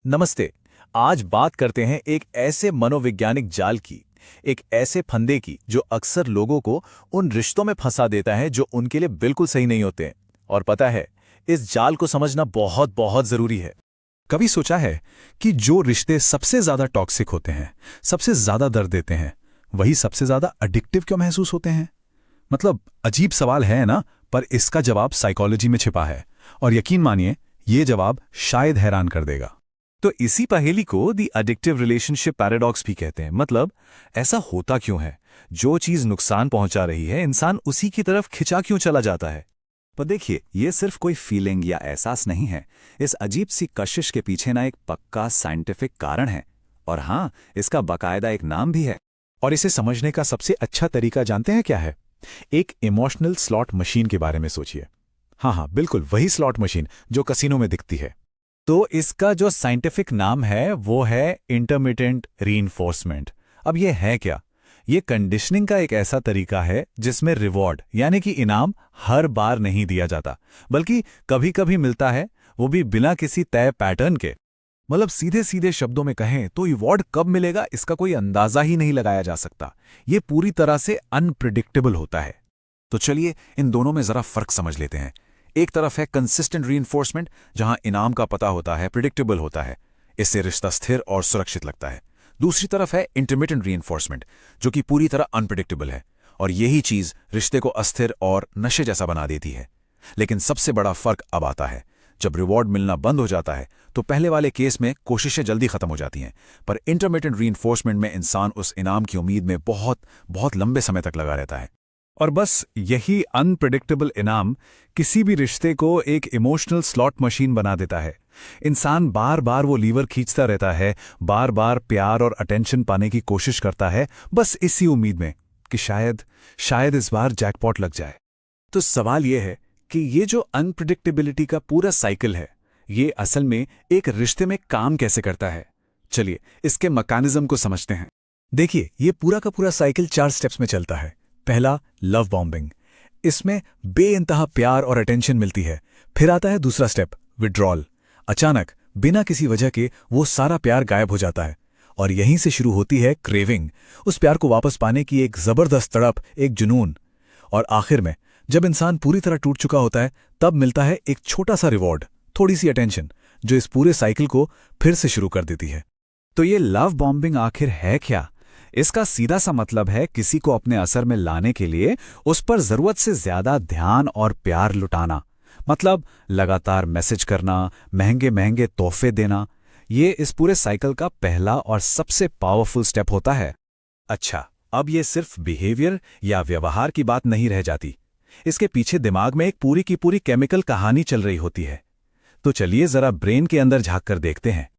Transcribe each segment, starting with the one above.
नमस्ते। आज बात करते हैं एक ऐसे मनोवैज्ञानिक जाल की, एक ऐसे फंदे की जो अक्सर लोगों को उन रिश्तों में फंसा देता है जो उनके लिए बिल्कुल सही नहीं होते हैं। और पता है, इस जाल को समझना बहुत बहुत जरूरी है। कभी सोचा है कि जो रिश्ते सबसे ज्यादा टॉक्सिक होते हैं, सबसे ज्यादा दर्द देते हैं, वही सबसे ज्यादा एडिक्टिव क्यों महसूस होते हैं? मतलब अजीब सवाल है ना, पर इसका जवाब साइकोलॉजी में छिपा है। और यकीन मानिए, ये जवाब शायद हैरान कर देगा। तो इसी पहेली को द एडिक्टिव रिलेशनशिप पैराडॉक्स भी कहते हैं। मतलब ऐसा होता क्यों है, जो चीज नुकसान पहुंचा रही है इंसान उसी की तरफ खिंचा क्यों चला जाता है। पर देखिए, ये सिर्फ कोई फीलिंग या एहसास नहीं है। इस अजीब सी कशिश के पीछे ना एक पक्का साइंटिफिक कारण है। और हाँ, इसका बाकायदा एक नाम भी है। और इसे समझने का सबसे अच्छा तरीका जानते हैं क्या है? एक इमोशनल स्लॉट मशीन के बारे में सोचिए। हाँ, बिल्कुल वही स्लॉट मशीन जो कसिनो में दिखती है। तो इसका जो साइंटिफिक नाम है वो है इंटरमिटेंट रीइंफोर्समेंट। अब ये है क्या? ये कंडीशनिंग का एक ऐसा तरीका है जिसमें रिवॉर्ड यानी कि इनाम हर बार नहीं दिया जाता, बल्कि कभी कभी मिलता है, वो भी बिना किसी तय पैटर्न के। मतलब सीधे सीधे शब्दों में कहें तो रिवॉर्ड कब मिलेगा इसका कोई अंदाजा ही नहीं लगाया जा सकता। ये पूरी तरह से अनप्रिडिक्टेबल होता है। तो चलिए इन दोनों में जरा फर्क समझ लेते हैं। एक तरफ है कंसिस्टेंट रीइंफोर्समेंट, जहां इनाम का पता होता है, प्रिडिक्टेबल होता है, इससे रिश्ता स्थिर और सुरक्षित लगता है। दूसरी तरफ है इंटरमिटेंट रीइंफोर्समेंट, जो कि पूरी तरह अनप्रिडिक्टेबल है, और यही चीज रिश्ते को अस्थिर और नशे जैसा बना देती है। लेकिन सबसे बड़ा फर्क अब आता है। जब रिवॉर्ड मिलना बंद हो जाता है तो पहले वाले केस में कोशिशें जल्दी खत्म हो जाती हैं, पर इंटरमिटेंट रीइंफोर्समेंट में इंसान उस इनाम की उम्मीद में बहुत बहुत लंबे समय तक लगा रहता है। और बस यही अनप्रिडिक्टेबल इनाम किसी भी रिश्ते को एक इमोशनल स्लॉट मशीन बना देता है। इंसान बार बार वो लीवर खींचता रहता है, बार बार प्यार और अटेंशन पाने की कोशिश करता है, बस इसी उम्मीद में कि शायद शायद इस बार जैकपॉट लग जाए। तो सवाल यह है कि ये जो अनप्रिडिक्टेबिलिटी का पूरा साइकिल है, ये असल में एक रिश्ते में काम कैसे करता है? चलिए इसके मैकेनिज्म को समझते हैं। देखिए, ये पूरा का पूरा साइकिल 4 स्टेप्स में चलता है। पहला, लव बॉम्बिंग। इसमें बेइंतहा प्यार और अटेंशन मिलती है। फिर आता है दूसरा स्टेप, विड्रॉल। अचानक बिना किसी वजह के वो सारा प्यार गायब हो जाता है। और यहीं से शुरू होती है क्रेविंग, उस प्यार को वापस पाने की एक जबरदस्त तड़प, एक जुनून। और आखिर में जब इंसान पूरी तरह टूट चुका होता है, तब मिलता है एक छोटा सा रिवॉर्ड, थोड़ी सी अटेंशन, जो इस पूरे साइकिल को फिर से शुरू कर देती है। तो ये लव बॉम्बिंग आखिर है क्या? इसका सीधा सा मतलब है किसी को अपने असर में लाने के लिए उस पर जरूरत से ज्यादा ध्यान और प्यार लुटाना। मतलब लगातार मैसेज करना, महंगे महंगे तोहफे देना। ये इस पूरे साइकिल का पहला और सबसे पावरफुल स्टेप होता है। अच्छा, अब ये सिर्फ बिहेवियर या व्यवहार की बात नहीं रह जाती। इसके पीछे दिमाग में एक पूरी की पूरी केमिकल कहानी चल रही होती है। तो चलिए जरा ब्रेन के अंदर झांक कर देखते हैं।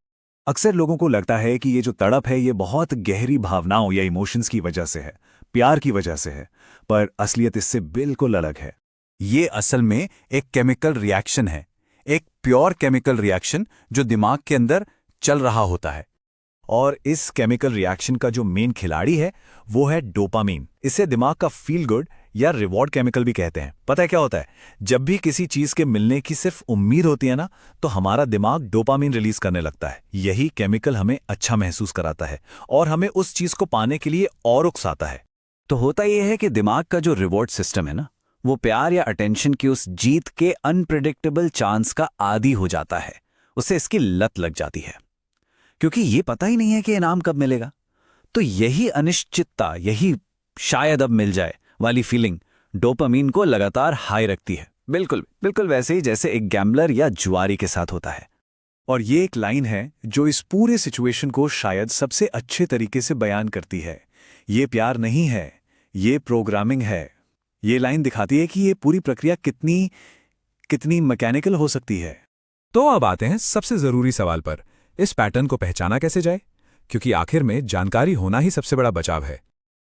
अक्सर लोगों को लगता है कि ये जो तड़प है ये बहुत गहरी भावनाओं या इमोशंस की वजह से है, प्यार की वजह से है, पर असलियत इससे बिल्कुल अलग है। ये असल में एक केमिकल रिएक्शन है, एक प्योर केमिकल रिएक्शन जो दिमाग के अंदर चल रहा होता है। और इस केमिकल रिएक्शन का जो मेन खिलाड़ी है वो है डोपामीन। इसे दिमाग का फील गुड या रिवॉर्ड केमिकल भी कहते हैं। पता है क्या होता है? जब भी किसी चीज के मिलने की सिर्फ उम्मीद होती है ना, तो हमारा दिमाग डोपामीन रिलीज करने लगता है। यही केमिकल हमें अच्छा महसूस कराता है और हमें उस चीज को पाने के लिए और उकसाता है। तो होता यह है कि दिमाग का जो रिवॉर्ड सिस्टम है ना, वो प्यार या अटेंशन की उस जीत के अनप्रिडिक्टेबल चांस का आदी हो जाता है। उसे इसकी लत लग जाती है, क्योंकि ये पता ही नहीं है कि इनाम कब मिलेगा। तो यही अनिश्चितता, यही शायद अब मिल जाए वाली फीलिंग डोपामीन को लगातार हाई रखती है। बिल्कुल बिल्कुल वैसे ही जैसे एक गैम्बलर या जुआरी के साथ होता है। और ये एक लाइन है जो इस पूरे सिचुएशन को शायद सबसे अच्छे तरीके से बयान करती है। ये प्यार नहीं है, ये प्रोग्रामिंग है। ये लाइन दिखाती है कि ये पूरी प्रक्रिया कितनी कितनी मैकेनिकल हो सकती है। तो अब आते हैं सबसे जरूरी सवाल पर। इस पैटर्न को पहचाना कैसे जाए? क्योंकि आखिर में जानकारी होना ही सबसे बड़ा बचाव है।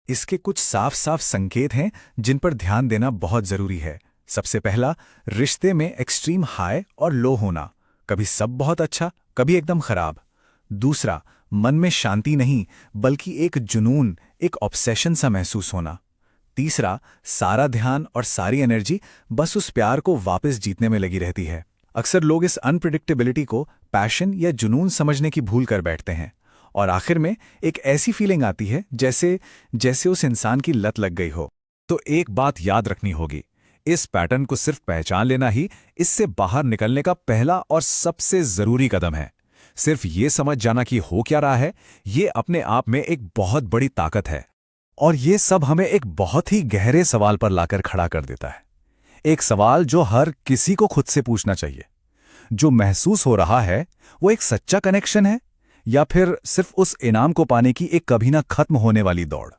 इसके कुछ साफ साफ संकेत हैं जिन पर ध्यान देना बहुत जरूरी है। सबसे पहला, रिश्ते में एक्सट्रीम हाई और लो होना। कभी सब बहुत अच्छा, कभी एकदम खराब। दूसरा, मन में शांति नहीं बल्कि एक जुनून, एक ऑब्सेशन सा महसूस होना। तीसरा, सारा ध्यान और सारी एनर्जी बस उस प्यार को वापस जीतने में लगी रहती है। अक्सर लोग इस अनप्रिडिक्टेबिलिटी को पैशन या जुनून समझने की भूल कर बैठते हैं और आखिर में एक ऐसी फीलिंग आती है जैसे जैसे उस इंसान की लत लग गई हो। तो एक बात याद रखनी होगी, इस पैटर्न को सिर्फ पहचान लेना ही इससे बाहर निकलने का पहला और सबसे जरूरी कदम है। सिर्फ ये समझ जाना कि हो क्या रहा है, ये अपने आप में एक बहुत बड़ी ताकत है। और ये सब हमें एक बहुत ही गहरे सवाल पर लाकर खड़ा कर देता है। एक सवाल जो हर किसी को खुद से पूछना चाहिए। जो महसूस हो रहा है वो एक सच्चा कनेक्शन है या फिर सिर्फ उस इनाम को पाने की एक कभी ना खत्म होने वाली दौड़।